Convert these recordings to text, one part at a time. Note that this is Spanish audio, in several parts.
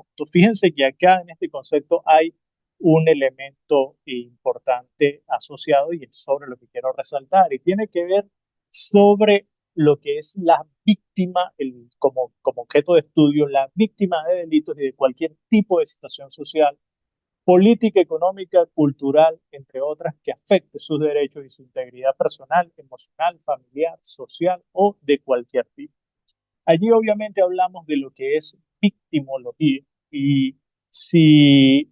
puntos. Fíjense que acá en este concepto hay un elemento importante asociado y es sobre lo que quiero resaltar y tiene que ver sobre lo que es la víctima, como objeto de estudio, la víctima de delitos y de cualquier tipo de situación social, política, económica, cultural, entre otras, que afecte sus derechos y su integridad personal, emocional, familiar, social o de cualquier tipo. Allí obviamente hablamos de lo que es victimología y si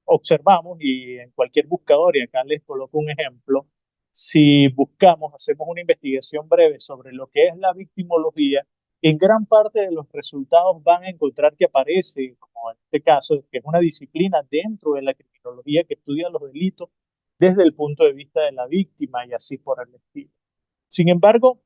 observamos y en cualquier buscador, y acá les coloco un ejemplo, si buscamos, hacemos una investigación breve sobre lo que es la victimología, en gran parte de los resultados van a encontrar que aparece, como en este caso, que es una disciplina dentro de la criminología que estudia los delitos desde el punto de vista de la víctima y así por el estilo. Sin embargo,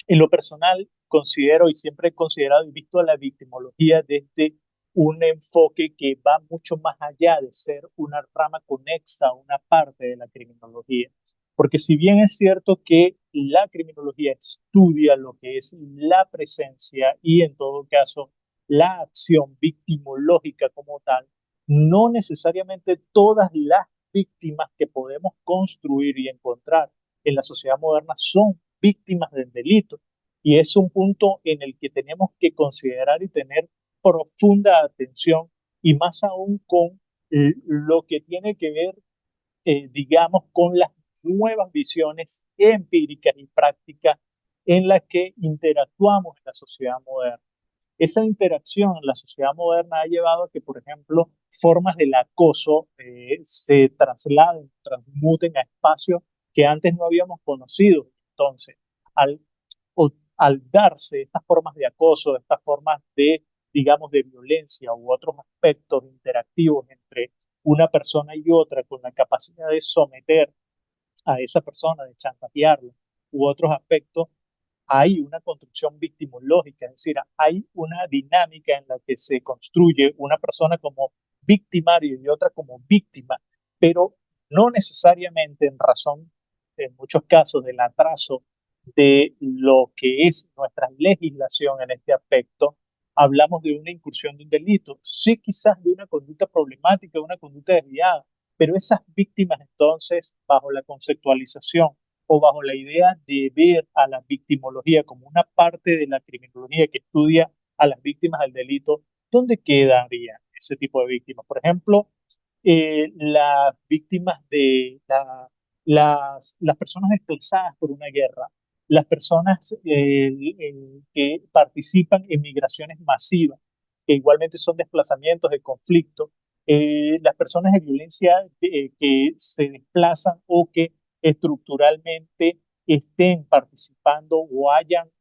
en lo personal, considero y siempre he considerado y visto a la victimología desde un enfoque que va mucho más allá de ser una rama conexa, una parte de la criminología. Porque si bien es cierto que la criminología estudia lo que es la presencia y en todo caso la acción victimológica como tal, no necesariamente todas las víctimas que podemos construir y encontrar en la sociedad moderna son víctimas del delito. Y es un punto en el que tenemos que considerar y tener profunda atención y más aún con lo que tiene que ver, digamos, con las nuevas visiones empíricas y prácticas en las que interactuamos en la sociedad moderna. Esa interacción en la sociedad moderna ha llevado a que, por ejemplo, formas del acoso se trasladen, transmuten a espacios que antes no habíamos conocido. Entonces, al, al darse estas formas de acoso, estas formas de, digamos, de violencia u otros aspectos interactivos entre una persona y otra con la capacidad de someter a esa persona, de chantajearla, u otros aspectos, hay una construcción victimológica, es decir, hay una dinámica en la que se construye una persona como victimario y otra como víctima, pero no necesariamente en razón, en muchos casos, del atraso de lo que es nuestra legislación en este aspecto, hablamos de una incursión de un delito, sí quizás de una conducta problemática, una conducta desviada, pero esas víctimas entonces, bajo la conceptualización o bajo la idea de ver a la victimología como una parte de la criminología que estudia a las víctimas del delito, ¿dónde quedaría ese tipo de víctimas? Por ejemplo, las víctimas de las personas desplazadas por una guerra, las personas que participan en migraciones masivas, que igualmente son desplazamientos de conflicto, las personas de violencia que se desplazan o que estructuralmente estén participando o hayan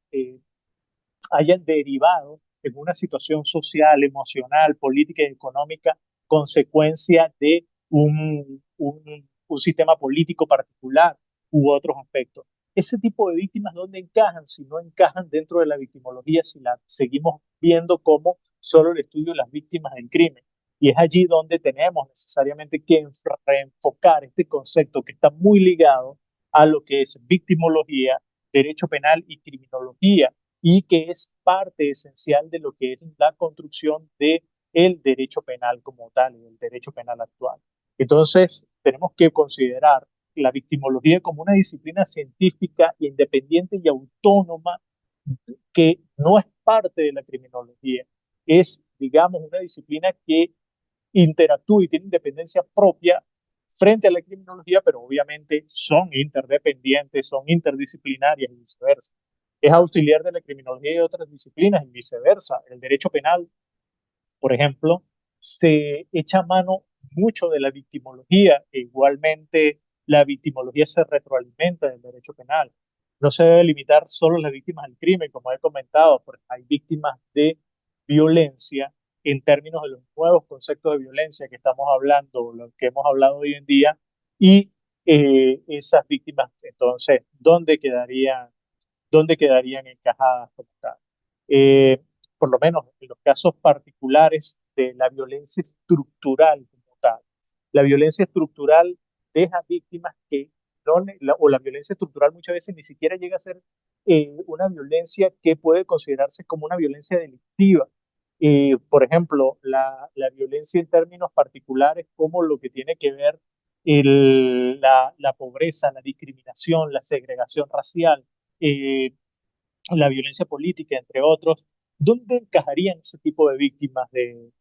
derivado en una situación social, emocional, política y económica consecuencia de un sistema político particular u otros aspectos. Ese tipo de víctimas, ¿dónde encajan? Si no encajan dentro de la victimología, si la seguimos viendo como solo el estudio de las víctimas del crimen. Y es allí donde tenemos necesariamente que reenfocar este concepto que está muy ligado a lo que es victimología, derecho penal y criminología, y que es parte esencial de lo que es la construcción de el derecho penal como tal, el derecho penal actual. Entonces, tenemos que considerar la victimología como una disciplina científica independiente y autónoma que no es parte de la criminología. Es, digamos, una disciplina que interactúa y tiene independencia propia frente a la criminología, pero obviamente son interdependientes, son interdisciplinarias y viceversa. Es auxiliar de la criminología y de otras disciplinas y viceversa. El derecho penal, por ejemplo, se echa mano mucho de la victimología e igualmente la victimología se retroalimenta del derecho penal. No se debe limitar solo a las víctimas del crimen, como he comentado, porque hay víctimas de violencia en términos de los nuevos conceptos de violencia que estamos hablando, lo que hemos hablado hoy en día, y esas víctimas, entonces, dónde quedarían encajadas como tal. Eh, por lo menos en los casos particulares de la violencia estructural como tal. La violencia estructural deja víctimas que no, o la violencia estructural muchas veces ni siquiera llega a ser una violencia que puede considerarse como una violencia delictiva, Por ejemplo, la violencia en términos particulares, como lo que tiene que ver la pobreza, la discriminación, la segregación racial, eh, la violencia política, entre otros. ¿Dónde encajarían ese tipo de víctimas de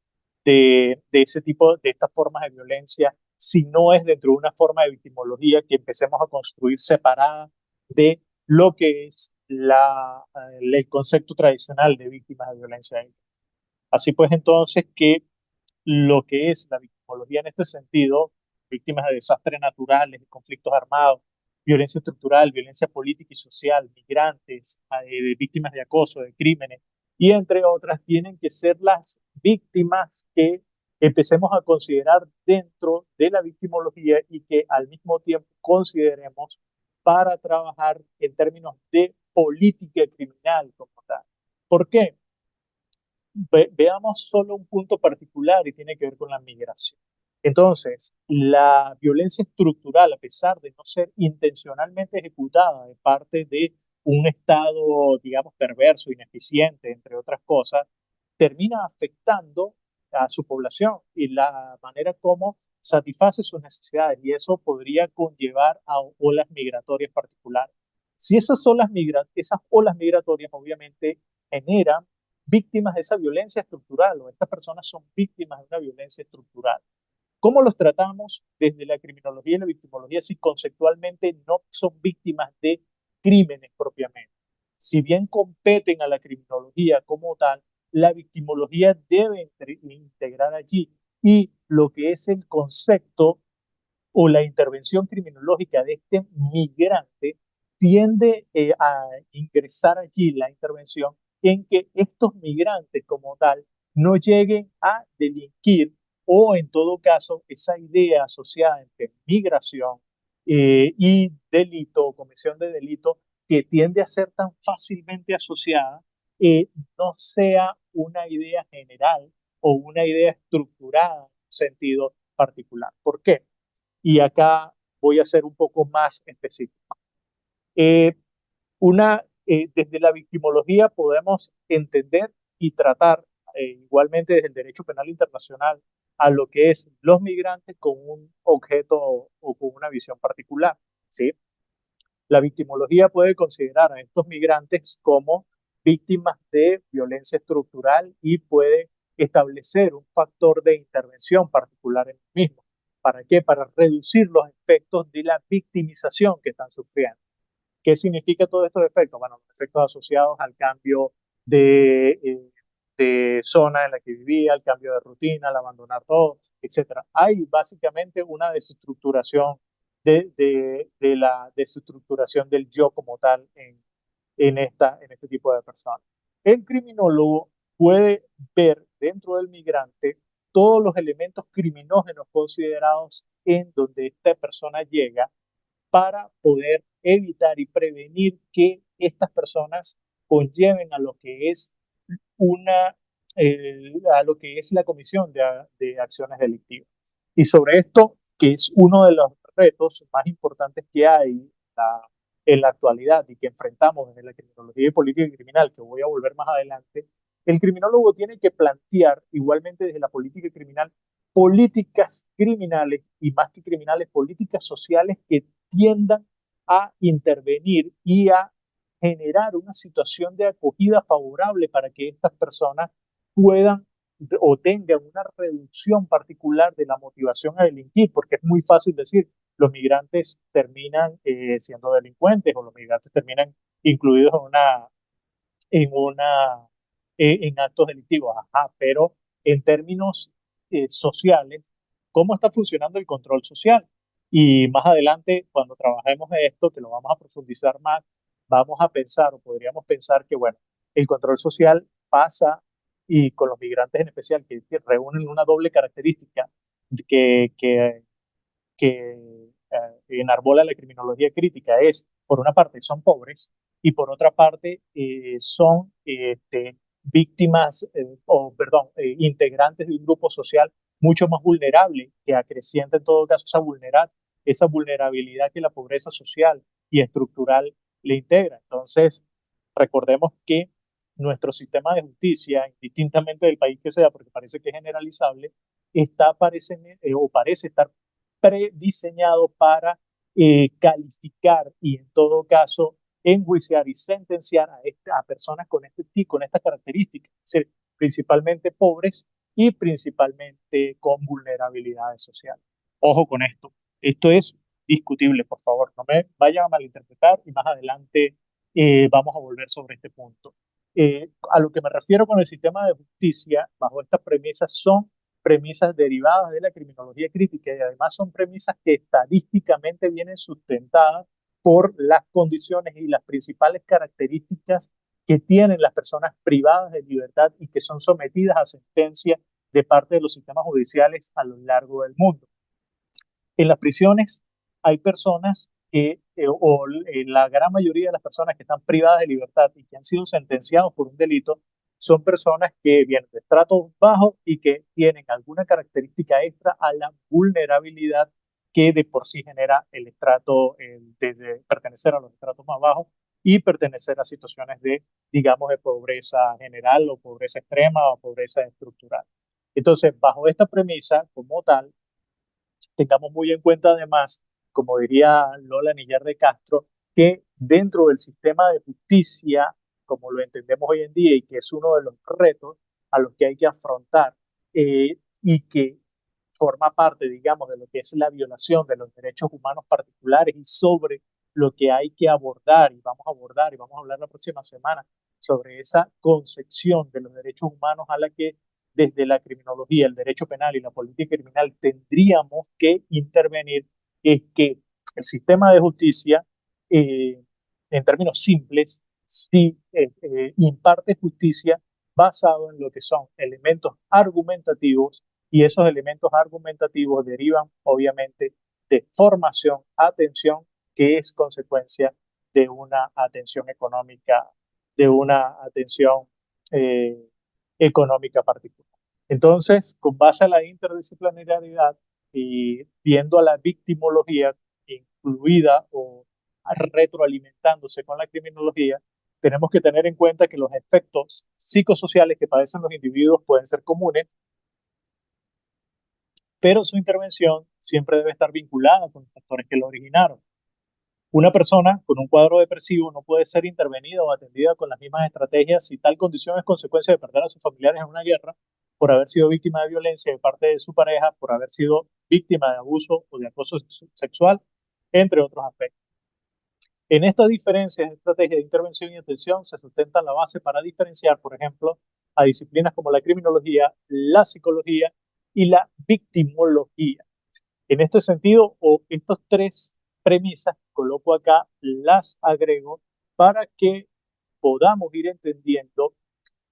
ese tipo, de estas formas de violencia, si no es dentro de una forma de victimología que empecemos a construir separada de lo que es el concepto tradicional de víctimas de violencia? Así pues, entonces, que lo que es la victimología en este sentido, víctimas de desastres naturales, de conflictos armados, violencia estructural, violencia política y social, migrantes, víctimas de acoso, de crímenes, y entre otras, tienen que ser las víctimas que empecemos a considerar dentro de la victimología y que al mismo tiempo consideremos para trabajar en términos de política criminal como tal. ¿Por qué? Veamos solo un punto particular y tiene que ver con la migración. Entonces, la violencia estructural, a pesar de no ser intencionalmente ejecutada de parte de un Estado, digamos, perverso, ineficiente, entre otras cosas, termina afectando a su población y la manera como satisface sus necesidades, y eso podría conllevar a olas migratorias particulares. Si esas olas migratorias obviamente generan víctimas de esa violencia estructural, o estas personas son víctimas de una violencia estructural. ¿Cómo los tratamos desde la criminología y la victimología si conceptualmente no son víctimas de crímenes propiamente? Si bien competen a la criminología como tal, la victimología debe integrar allí, y lo que es el concepto o la intervención criminológica de este migrante tiende a ingresar allí la intervención en que estos migrantes como tal no lleguen a delinquir, o en todo caso esa idea asociada entre migración y delito o comisión de delito, que tiende a ser tan fácilmente asociada, no sea una idea general o una idea estructurada en un sentido particular. ¿Por qué? Y acá voy a ser un poco más específico. Eh, Desde la victimología podemos entender y tratar, igualmente desde el derecho penal internacional, a lo que es los migrantes con un objeto o con una visión particular, ¿sí? La victimología puede considerar a estos migrantes como víctimas de violencia estructural y puede establecer un factor de intervención particular en el mismo. ¿Para qué? Para reducir los efectos de la victimización que están sufriendo. ¿Qué significa todos estos efectos? Bueno, los efectos asociados al cambio de zona en la que vivía, al cambio de rutina, al abandonar todo, etcétera. Hay básicamente una desestructuración de la desestructuración del yo como tal en este tipo de personas. El criminólogo puede ver dentro del migrante todos los elementos criminógenos considerados en donde esta persona llega, para poder evitar y prevenir que estas personas conlleven a lo que es una, a lo que es la comisión de acciones delictivas. Y sobre esto, que es uno de los retos más importantes que hay en la actualidad y que enfrentamos desde la criminología y política criminal, que voy a volver más adelante, el criminólogo tiene que plantear, igualmente desde la política criminal, políticas criminales, y más que criminales, políticas sociales que tiendan a intervenir y a generar una situación de acogida favorable para que estas personas puedan o tengan una reducción particular de la motivación a delinquir, porque es muy fácil decir, los migrantes terminan siendo delincuentes, o los migrantes terminan incluidos en actos delictivos. Ajá, pero en términos sociales, ¿cómo está funcionando el control social? Y más adelante, cuando trabajemos de esto, que lo vamos a profundizar más, vamos a pensar, o podríamos pensar que, bueno, el control social pasa, y con los migrantes en especial, que reúnen una doble característica que, que enarbola la criminología crítica, es, por una parte, son pobres, y por otra parte, son víctimas, o perdón, integrantes de un grupo social mucho más vulnerable, que acrecienta en todo caso esa vulnerabilidad que la pobreza social y estructural le integra. Entonces, recordemos que nuestro sistema de justicia, indistintamente del país que sea, porque parece que es generalizable, parece estar prediseñado para calificar y en todo caso enjuiciar y sentenciar a personas con estas características, es decir, principalmente pobres y principalmente con vulnerabilidades sociales. Ojo con esto, esto es discutible, por favor, no me vayan a malinterpretar y más adelante vamos a volver sobre este punto. A lo que me refiero con el sistema de justicia, bajo estas premisas, son premisas derivadas de la criminología crítica y además son premisas que estadísticamente vienen sustentadas por las condiciones y las principales características que tienen las personas privadas de libertad y que son sometidas a sentencia de parte de los sistemas judiciales a lo largo del mundo. En las prisiones hay personas la gran mayoría de las personas que están privadas de libertad y que han sido sentenciados por un delito son personas que vienen de estratos bajos y que tienen alguna característica extra a la vulnerabilidad que de por sí genera el estrato, de pertenecer a los estratos más bajos y pertenecer a situaciones de, digamos, de pobreza general o pobreza extrema o pobreza estructural. Entonces, bajo esta premisa, como tal, tengamos muy en cuenta además, como diría Lola Nillar de Castro, que dentro del sistema de justicia, como lo entendemos hoy en día y que es uno de los retos a los que hay que afrontar y que forma parte, digamos, de lo que es la violación de los derechos humanos particulares y sobre lo que hay que abordar y vamos a hablar la próxima semana sobre esa concepción de los derechos humanos a la que desde la criminología, el derecho penal y la política criminal tendríamos que intervenir, es que el sistema de justicia, en términos simples, sí imparte justicia basado en lo que son elementos argumentativos y esos elementos argumentativos derivan obviamente de formación, atención, que es consecuencia de una atención económica, de una atención eh, económica particular. Entonces, con base a la interdisciplinariedad y viendo a la victimología incluida o retroalimentándose con la criminología, tenemos que tener en cuenta que los efectos psicosociales que padecen los individuos pueden ser comunes, pero su intervención siempre debe estar vinculada con los factores que lo originaron. Una persona con un cuadro depresivo no puede ser intervenida o atendida con las mismas estrategias si tal condición es consecuencia de perder a sus familiares en una guerra, por haber sido víctima de violencia de parte de su pareja, por haber sido víctima de abuso o de acoso sexual, entre otros aspectos. En estas diferencias de estrategia de intervención y atención se sustenta la base para diferenciar, por ejemplo, a disciplinas como la criminología, la psicología y la victimología. En este sentido, o estas tres premisas que coloco acá, las agrego para que podamos ir entendiendo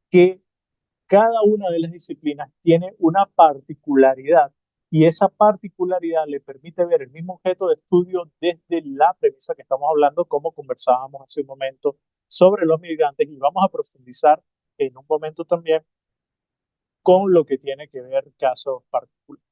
que cada una de las disciplinas tiene una particularidad y esa particularidad le permite ver el mismo objeto de estudio desde la premisa que estamos hablando, como conversábamos hace un momento sobre los migrantes, y vamos a profundizar en un momento también con lo que tiene que ver casos particulares.